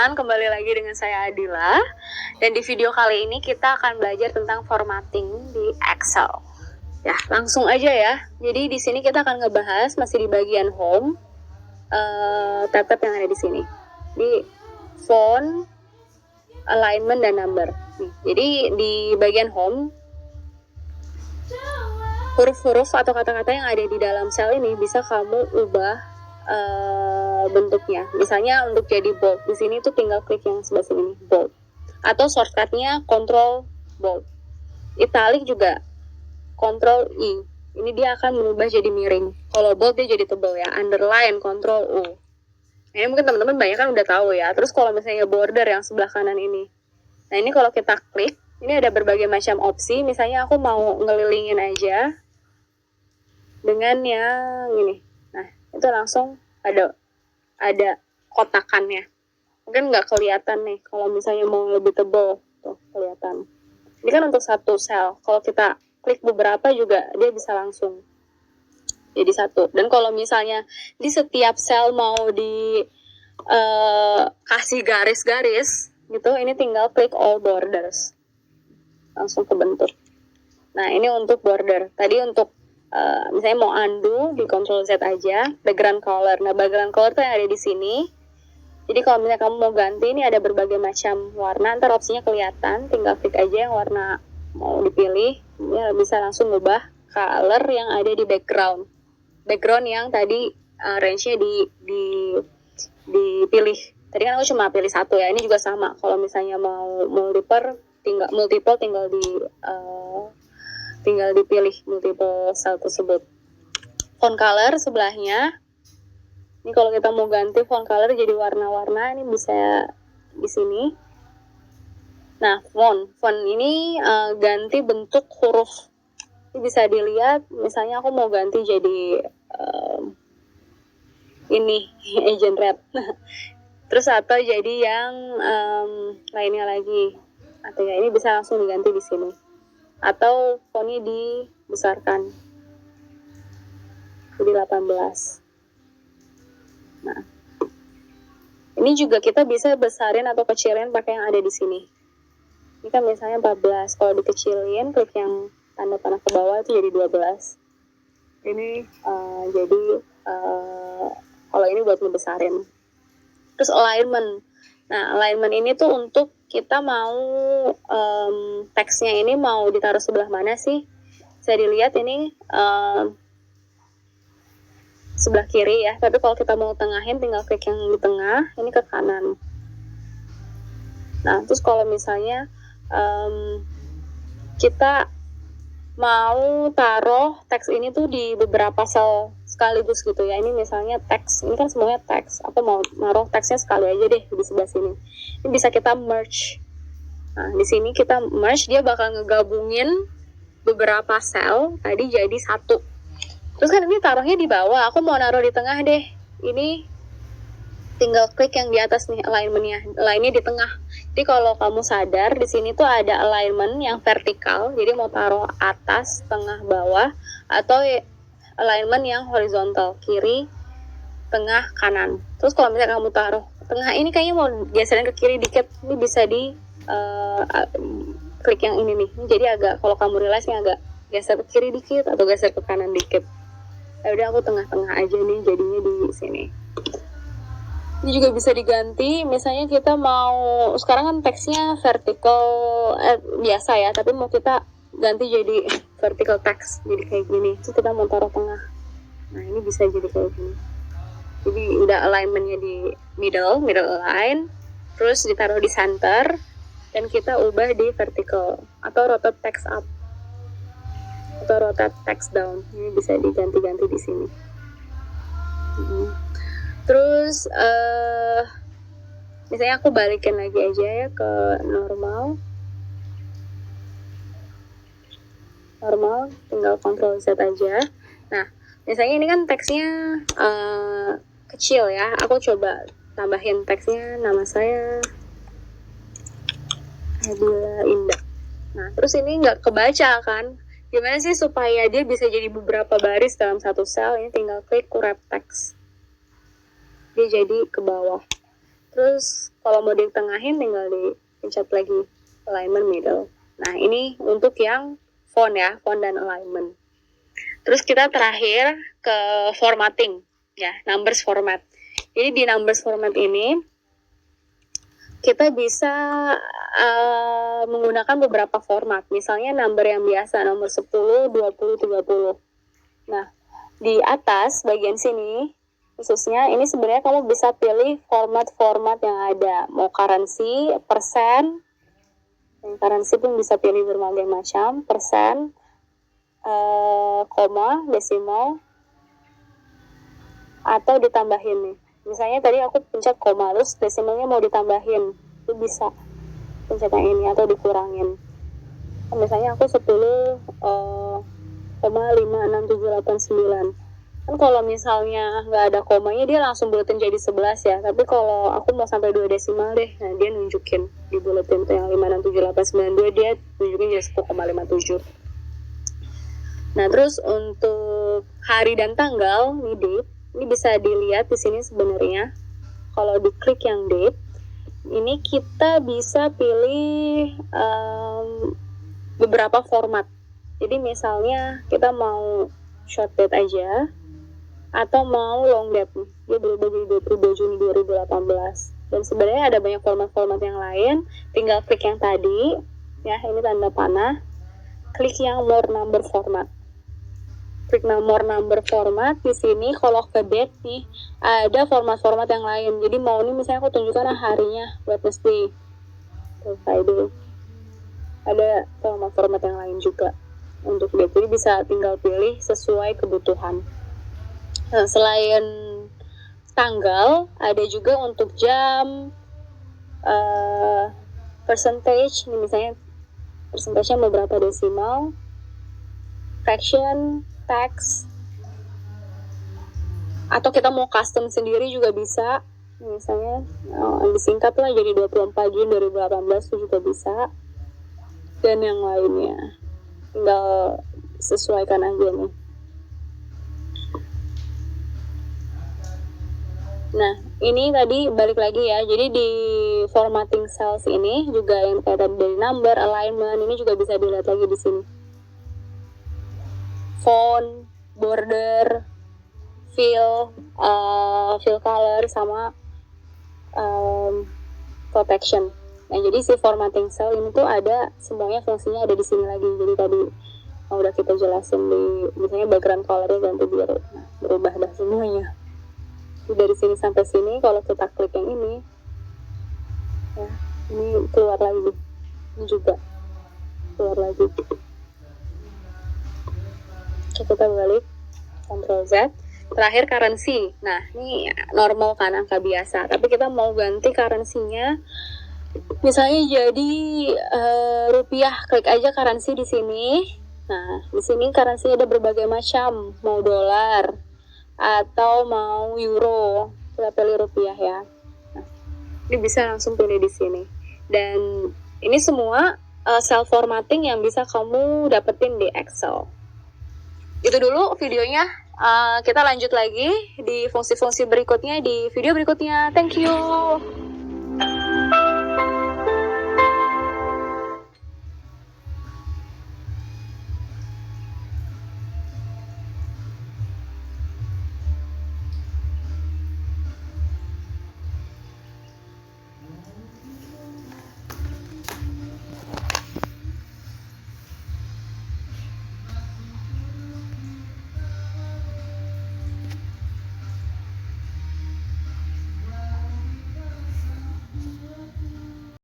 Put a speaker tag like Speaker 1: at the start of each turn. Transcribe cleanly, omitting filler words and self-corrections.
Speaker 1: teman-teman, kembali lagi dengan saya Adila. Dan di video kali ini kita akan belajar tentang formatting di Excel. Ya, langsung aja ya. Jadi di sini kita akan ngebahas masih di bagian home, tab-tab yang ada di sini. Di font, alignment dan number. Jadi di bagian home, huruf-huruf atau kata-kata yang ada di dalam sel ini bisa kamu ubah bentuknya. Misalnya untuk jadi bold, di sini tuh tinggal klik yang sebelah sini, bold. Atau shortcutnya Ctrl bold. Italic juga Ctrl I. Ini dia akan berubah jadi miring. Kalau bold dia jadi tebal ya. Underline Ctrl U. Ini mungkin teman-teman banyak kan udah tahu ya. Terus kalau misalnya border yang sebelah kanan ini. Nah ini kalau kita klik, ini ada berbagai macam opsi. Misalnya aku mau ngelilingin aja dengan yang ini. Nah itu langsung ada kotakannya. Mungkin nggak kelihatan nih kalau misalnya mau lebih tebal tuh kelihatan. Ini kan untuk satu sel. Kalau kita klik beberapa juga dia bisa langsung jadi satu. Dan kalau misalnya di setiap sel mau di kasih garis-garis gitu, ini tinggal klik all borders, langsung kebentuk. Nah ini untuk border. Tadi untuk misalnya mau undo di Ctrl Z aja, background color. Nah background color tuh yang ada di sini. Jadi kalau misalnya kamu mau ganti, ini ada berbagai macam warna, ntar opsinya kelihatan, tinggal klik aja yang warna mau dipilih, ya bisa langsung ubah color yang ada di background. Background yang tadi range-nya dipilih. Tadi kan aku cuma pilih satu ya, ini juga sama. Kalau misalnya mau multiple tinggal dipilih multiple cell tersebut. Font color sebelahnya. Ini kalau kita mau ganti font color jadi warna-warna, ini bisa di sini. Nah, font ini ganti bentuk huruf. Ini bisa dilihat, misalnya aku mau ganti jadi ini agent red. Terus atau jadi yang lainnya lagi. Atau ya ini bisa langsung diganti di sini. Atau fontnya dibesarkan jadi 18. Nah, ini juga kita bisa besarin atau kecilin pakai yang ada di sini. Ini kan misalnya 14. Kalau dikecilin, klik yang tanda panah ke bawah itu jadi 12. Ini jadi kalau ini buat ngebesarin. Terus alignment. Nah, alignment ini tuh untuk kita mau teksnya ini mau ditaruh sebelah mana sih? Bisa dilihat ini sebelah kiri ya. Tapi kalau kita mau tengahin, tinggal klik yang di tengah, ini ke kanan. Nah, terus kalau misalnya kita mau taruh teks ini tuh di beberapa sel sekaligus gitu ya. Ini misalnya teks, ini kan semuanya teks. Aku mau naruh teksnya sekali aja deh di sebelah sini. Ini bisa kita merge. Nah, di sini kita merge, dia bakal ngegabungin beberapa sel tadi jadi satu. Terus kan ini taruhnya di bawah, aku mau naruh di tengah deh. Ini tinggal klik yang di atas nih alignmentnya, lainnya di tengah. Jadi kalau kamu sadar di sini tuh ada alignment yang vertikal, jadi mau taruh atas, tengah, bawah, atau alignment yang horizontal, kiri, tengah, kanan. Terus kalau misalnya kamu taruh tengah, ini kayaknya mau geserin ke kiri dikit, ini bisa di klik yang ini nih. Jadi agak, kalau kamu realize nya agak geser ke kiri dikit atau geser ke kanan dikit. Ya udah aku tengah-tengah aja nih jadinya di sini. Ini juga bisa diganti, misalnya kita mau, sekarang kan teksnya vertical biasa ya, tapi mau kita ganti jadi vertical text, jadi kayak gini. Terus kita mau taruh tengah. Nah ini bisa jadi kayak gini. Jadi udah alignmentnya di middle align, terus ditaruh di center, dan kita ubah di vertical, atau rotate text up, atau rotate text down. Ini bisa diganti-ganti di sini. Terus misalnya aku balikin lagi aja ya ke normal, tinggal Ctrl Z aja. Nah misalnya ini kan teksnya kecil ya, aku coba tambahin teksnya, nama saya Adila Indah. Nah terus ini nggak kebaca kan, gimana sih supaya dia bisa jadi beberapa baris dalam satu sel? Ini tinggal klik wrap text, dia jadi ke bawah. Terus kalau mau ditengahin tinggal dipencet lagi alignment middle. Nah, ini untuk yang font ya, font dan alignment. Terus kita terakhir ke formatting ya, numbers format. Jadi di numbers format ini kita bisa menggunakan beberapa format. Misalnya number yang biasa, nomor 10, 20, 30. Nah, di atas bagian sini khususnya ini sebenarnya kamu bisa pilih format-format yang ada. Mau currency, persen, currency pun bisa pilih berbagai macam, persen, koma, desimal, atau ditambahin nih. Misalnya tadi aku pencet koma, terus desimalnya mau ditambahin, itu bisa pencet yang ini atau dikurangin. Misalnya aku 10,56789. Kan kalau misalnya nggak ada komanya dia langsung buletin jadi 11 ya. Tapi kalau aku mau sampai 2 desimal deh, nah dia nunjukin di buletin tuh yang 5678892 dia nunjukin jadi 10,57. Nah, terus untuk hari dan tanggal, nih date, ini bisa dilihat di sini sebenarnya. Kalau diklik yang date, ini kita bisa pilih beberapa format. Jadi misalnya kita mau short date aja, atau mau long date nih. Dia berubah jadi 22 Juni 2018. Dan sebenarnya ada banyak format-format yang lain. Tinggal klik yang tadi, ya ini tanda panah. Klik yang more number format. Klik more number format di sini. Kalau ke date nih ada format-format yang lain. Jadi mau nih misalnya aku tunjukkan harinya Wednesday, Friday. Ada format-format yang lain juga untuk date. Jadi bisa tinggal pilih sesuai kebutuhan. Nah, selain tanggal ada juga untuk jam, percentage. Ini misalnya percentage-nya mau berapa desimal, fraction, text, atau kita mau custom sendiri juga bisa. Misalnya disingkat lah jadi 24 Juni 2018 itu juga bisa, dan yang lainnya tinggal sesuaikan aja nih. Nah, ini tadi balik lagi ya. Jadi di formatting cells ini juga yang kayak tadi dari number, alignment, ini juga bisa dilihat lagi di sini. Font, border, fill color, sama protection. Nah, jadi si formatting cell ini tuh ada semuanya, fungsinya ada di sini lagi. Jadi tadi udah kita jelasin di misalnya background colornya ganti biru. Nah, berubah dah semuanya. Dari sini sampai sini kalau kita klik yang ini ya, ini keluar lagi, ini juga keluar lagi. Kita balik, Ctrl Z. Terakhir currency. Nah, ini normal kan, angka biasa, tapi kita mau ganti currency-nya misalnya jadi rupiah. Klik aja currency di sini. Nah, di sini currency ada berbagai macam, mau dolar atau mau euro, kita pilih rupiah ya. Nah, ini bisa langsung pilih di sini. Dan ini semua cell formatting yang bisa kamu dapetin di Excel. Itu dulu videonya. Kita lanjut lagi di fungsi-fungsi berikutnya di video berikutnya. Thank you.